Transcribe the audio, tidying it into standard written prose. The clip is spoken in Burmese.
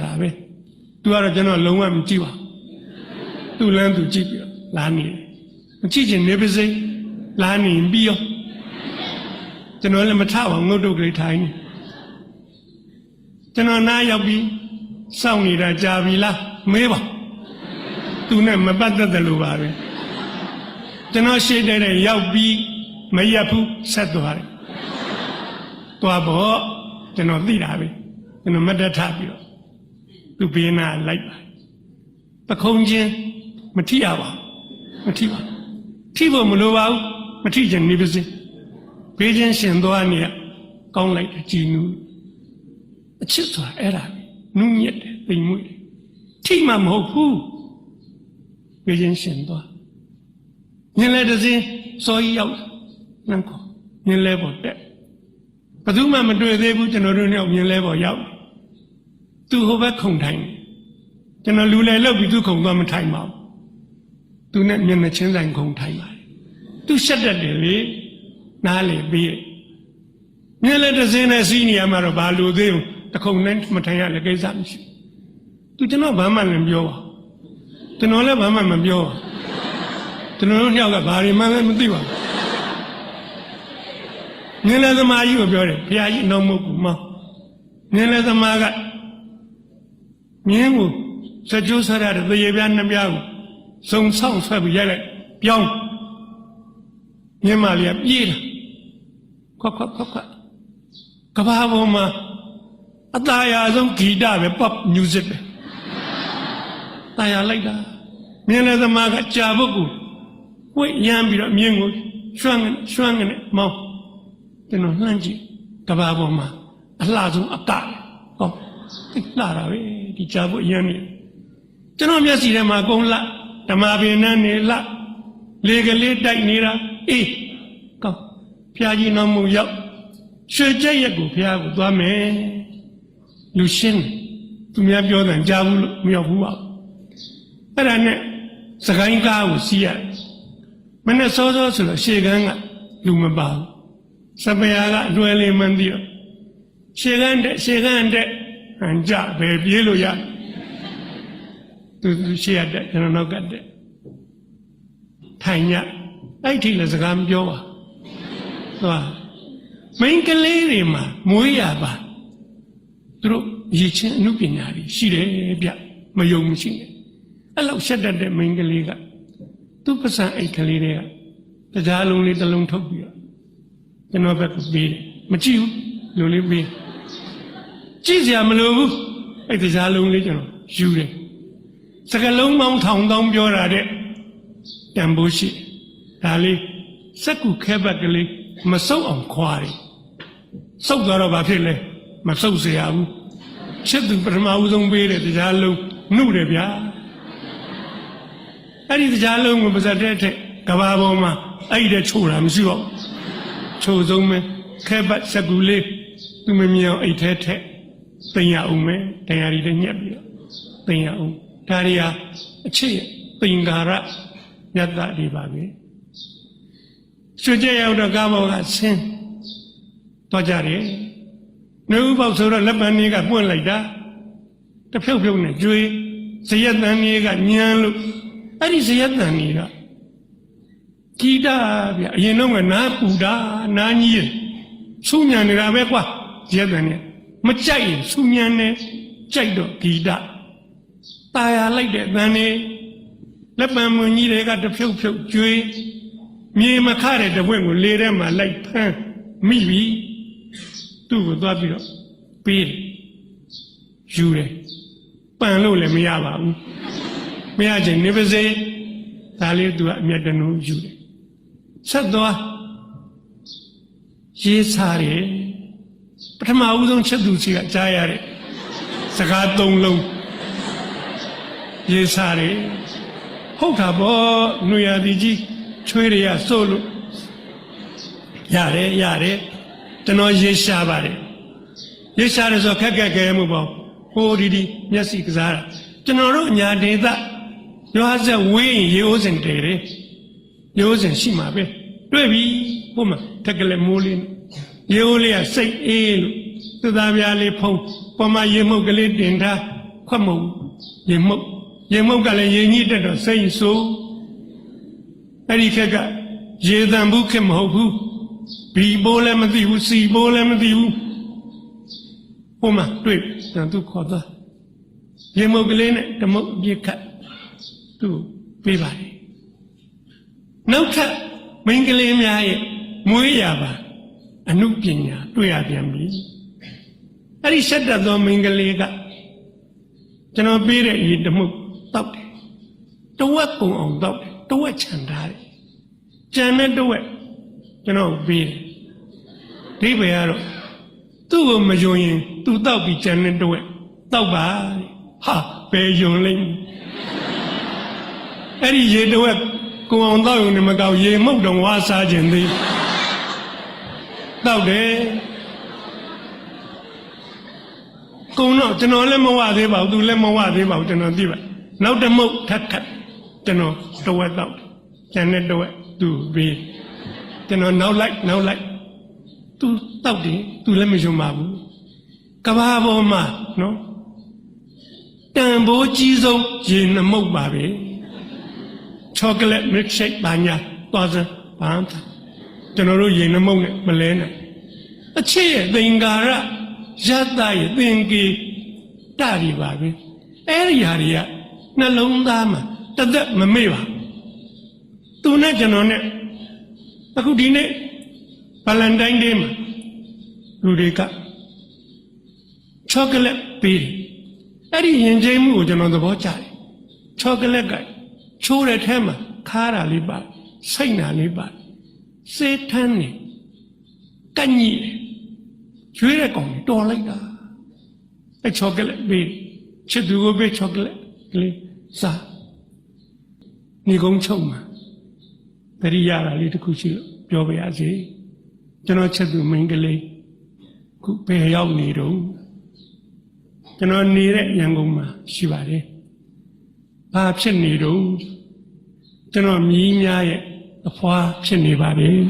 လာပဲသူကတော့ကျွန်တော်လုံးဝမကြည့်ပါသူလမ်းသူကြည့်ပြီးလာနေမကြည့်ချင်နေပါစေလာနေပြီးရောကျွန်တော်လည်းမထပါငုတ်တုတ်ကလေးထိုင်နေကျွန်တော်နားရောက်ပြီးစောင့်နေတာကြာပြီလားမေးပါသူနဲ့မပတ်သက်တယ်လို့ပါပဲကျွန်တော်ရှေ့တဲ့ရောက်ပြီးမရက်ဘူးဆက်သွားတယ်သွားပေါ့ကျွန်တော်သိတာပဲကျွန်တော်မတ်တထပြီးတော့သူဘေးနာလိုက်ပါပခုံးချင်းမထိရပါမထိပါထိဖို့မလိုပါဘူးမထိချင်နေပါစေဘေးချင်းရှင်သွားနေရကောင်းလိုက်တယ်ကြည်နူးအချစ်ဆိုတာအဲ့ဒါနူးညက်တယ်ပိန်မွေ့တယ်ထိမှမဟုတ်ဘူးဘေးချင်းရှင်သွားညင်လဲတစ်စင်းစောကြီးရောက်နှံခေါ်ညင်လဲပေါ်တက်ဘယ်သူမှမတွေ့သေးဘူးကျွန်တော်တို့နဲ့ညင်လဲပေါ်ရောက်သူဟိုဘက်ခုံထိုင်ကျွန်တော်လူလဲလောက်ပြီးသူခုံသွားမထိုင်ပါဘူးသူနဲ့မျက်နှာချင်းဆိုင်ခုံထိုင်ပါတယ်သူရှက်တတ်တယ်လေနားလေပြီးညင်လဲတစ်စင်းနဲ့စီးနေရမှာတော့ဘာလို့သေးဘူးတခုံနဲ့မထိုင်ရလေကိစ္စမရှိသူကျွန်တော်ဘာမှလည်းပြောပါကျွန်တော်လည်းဘာမှမပြောပါကျွန်တော်တို့ညောက်ကဘာတွေမှလည်းမသိပါဘူးညင်လဲသမားကြီးကိုပြောတယ်ဘုရားကြီးနှောင်းမဟုတ်ဘူးမောင်းညင်လဲသမားကမြင်းကိုစကြိုးဆက်ရတဲ့သေရပြားနှစ်ပြားကိုစုံဆောင်ဆွဲပြီးရိုက်လိုက်ပြောင်းမြင်းမလေးကပြေးတာခွက်ကဘာပေါ်မှာအသားရဆုံးဂီတပဲ pop music ပဲတာယာလိုက်တာမြင်းလဲသမားကကြာပုတ်ကိုဝိတ်ရမ်းပြီးတော့မြင်းကိုရွှမ်းကနေမောင်းကျွန်တော်လှမ်းကြည့်ကဘာပေါ်မှာအလှဆုံးအကဟောလှတာပဲဒီကြာပုတ်ရမ်းနေကျွန်တော်မျက်စိထဲမှာကုန်းလှဓမ္မပင်နဲ့နေလှလေကလေးတိုက်နေတာအေးကောင်းဖျားကြီးတော်မူရောက်ရွှေကြက်ရက်ကိုဖျားကိုသွားမယ်လူရှင်းသူများပြောတယ်ကြားဘူးလို့မရောက်ဘူးပါအဲ့ဒါနဲ့စကိုင်းကားကိုစီးရတယ်မနဲ့စောစောဆိုတော့ရှေကန်းကလူမပါဘူးစပယ်ကအလွယ်လေးမှန်းပြီးတော့ရှေကန်းတဲ့ဟန်ကြပဲပြေးလို့ရသူရှေရတဲ့ကျွန်တော်နောက်ကတဲ့ထိုင်ညအဲ့ထိလည်းစကားမပြောပါသွားမိန်းကလေးတွေမှာမွေးရပါသူတို့ရည်ချင်းအမှုပညာတွေရှိတယ်ဗျမယုံမရှိနဲ့အဲ့လောက်ရှက်တတ်တဲ့မိန်းကလေးကသူ့ပစံအိတ်ကလေးတွေကတရားလုံးလေးတစ်လုံးထုတ်ပြီးတော့ကျွန်တော်ဘက်ကပေးတယ်မကြည့်ဘူးလူလေးပေးကြည့်စရာမလိုဘူးအဲ့တရားလုံးလေးကျွန်တော်ယူတယ်စကလုံးပေါင်းထောင်တောင်းပြောတာတဲ့တန်ဖိုးရှိဒါလေးစက်ကူခဲဘက်ကလေးမဆုပ်အောင်ခွာတယ်ဆုပ်သွားတော့ဘာဖြစ်လဲမဆုပ်เสียဘူးချစ်သူပထမဦးဆုံးပေးတဲ့တရားလုံးနှုတ်တယ်ဗျာအဲ့ဒီတရားလုံးကိုပါဇက်တဲ့ထက်ကဘာပေါ်မှာအဲ့ဒီချိုးတာမရှိတော့ချိုးဆုံးပဲခဲပတ်စကူလေးသူမမြင်အောင်အိတ်ထဲထက်သိရအောင်မယ်တရားရီတွေညက်ပြီးတော့သိရအောင်ဒါတွေဟာအချစ်သင်္ကာရယတ္တတွေပါပဲရွှေကြက်ရောက်တော့ကားပေါ်ကဆင်းသွားကြတယ်နှုတ်ပေါက်ဆိုတော့လက်ပံလေးကပွင့်လိုက်တာတဖြုတ်ဖြုတ်နဲ့ကျွေးဇယက်တန်လေးကညံလို့အဲ့ဒီဇယက်တန်လေးကကြည်တာဗျအရင်တော့ကနားပူတာနားကြီးဆူညံနေတာပဲကွာဇယက်တန်လေးမကြိုက်ရင်ဆူညံနေကြိုက်တော့ဂီတตาရလိုက်တဲ့တန်လေးလက်ပံမွန်ကြီးတွေကတဖြုတ်ဖြုတ်ကျွေးမြေမခတဲ့တပွင့်ကိုလေထဲမှာလိုက်ဖမ်းမိပြီသူ့ကိုသွားပြီးတော့ပေးတယ်ယူတယ်ပန်လို့လည်းမရပါဘူးမရချင်နေပါစေဒါလေးသူကအမျက်တနူးယူတယ်ဆက်သွားရေးစားတယ်ပထမဦးဆုံးချက်သူစီကကြားရတဲ့စကားသုံးလုံးရေးစားတယ်ဟုတ်တာပေါ့နွေရာသီကြီးချွေးတွေကစိုးလို့ရတယ်ကျွန်တော်ရေးရှားပါတယ်ရေးရှားတယ်ဆိုခက်ခဲမှုပေါ့ဟိုဒီမျက်စိကစားတာကျွန်တော်တို့ညာဒေသရွာဆက်ဝေးရင်ရေအိုးစင်တယ်ရေအိုးစင်ရှိမှာပဲတွေ့ပြီဟိုမှာတက်ကလေးမိုးလေးရေအိုးလေးကစိတ်အေးလို့သသားပြားလေးဖုံးပေါ်မှာရေမှုတ်ကလေးတင်ထား ခွက်မုံရေမုတ်ကလည်းရေညှိတက်တော့စိတ်ဆိုးအဲ့ဒီခက်ကရေတန်ဘူးခက်မဟုတ်ဘူးဘီဘိုးလည်းမသိဘူးစီဘိုးလည်းမသိဘူးဟိုမှာတွေ့တယ်သူခေါ်သွားရေမုတ်ကလေးနဲ့ဓမုတ်အပြစ်ခတ်သူပေးပါတယ်နောက်ထပ်မိန်းကလေးများရဲ့မွေးရပါအနုပညာတွေ့ရပြန်ပြီအဲ့ဒီရှက်တတ်သောမိန်းကလေးကကျွန်တော်ပေးတဲ့ရေဓမုတ်တောက်တယ်တဝက်ပုံအောင်တောက်တယ်တဝက်ချန်ထားတယ်ကြံတဲ့တဝက်ကျွန်တော်ပေးတယ်ဒီဘယ်ကတော့သူ့ကိုမယုံရင်သူတောက်ပြီးကြံတဲ့တဝက်တောက်ပါဟာဘယ်ယုံလိမ့်အဲ့ဒီရေတဝက်ကိုအောင်တောက်ရုံနဲ့မကောက်ရေမုတ်တော့ဝါစားခြင်းသေးတောက်တယ်ကုံတော့ကျွန်တော်လည်းမဝသေးပါဘူးသူလည်းမဝသေးပါဘူးကျွန်တော်သိပါနောက်တစ်မုတ်ထပ်ခတ်ကျွန်တော်တဝက်တောက်ကျန်တဲ့တဝက်သူပေးကျွန်တော်နောက်လိုက်သူတောက်တယ်သူလည်းမယုံပါဘူးကဘာပေါ်မှာနော်တန်ဖိုးကြီးဆုံးရေနှမုတ်ပါပဲချောကလက်မစ်ရှိတ်ပါညာသွားစမ်းဘာသာကျွန်တော်တို့ရေနှမုတ်နဲ့မလဲနဲ့အချစ်ရဲ့သင်္ကာရရတ္တရဲ့သင်္ကေတတွေပါပဲအဲ့ဒီဟာတွေကနှလုံးသားမှာတသက်မမေ့ပါသူနဲ့ကျွန်တော်နဲ့အခုဒီနေ့ဗလန်တိုင်းဒေးမှာလူတွေကချောကလက်ပေးတယ်အဲ့ဒီရင်ကျိမှုကိုကျွန်တော်သဘောကျတယ်ချောကလက်ကချိုးတဲ့ထဲမှာခါတာလေးပါစိတ်နာလေးပါစေးထမ်းနေကညိကျွေးတဲ့ကောင်တော်လိုက်တာအဲ့ချောကလက်ပေးချစ်သူကိုပေးချောကလက်ကလေးစားနေကုန်းချုပ်မှာတရိယာလေးတစ်ခုရှိလို့ပြောပြရစီကျွန်တော်ချစ်သူမိန်းကလေးခုဘယ်ရောက်နေတော့ကျွန်တော်နေတဲ့ရန်ကုန်မှာရှိပါတယ်ဘာဖြစ်နေတော့ကျွန်တော်မြီးများရဲ့အဖွားဖြစ်နေပါတယ်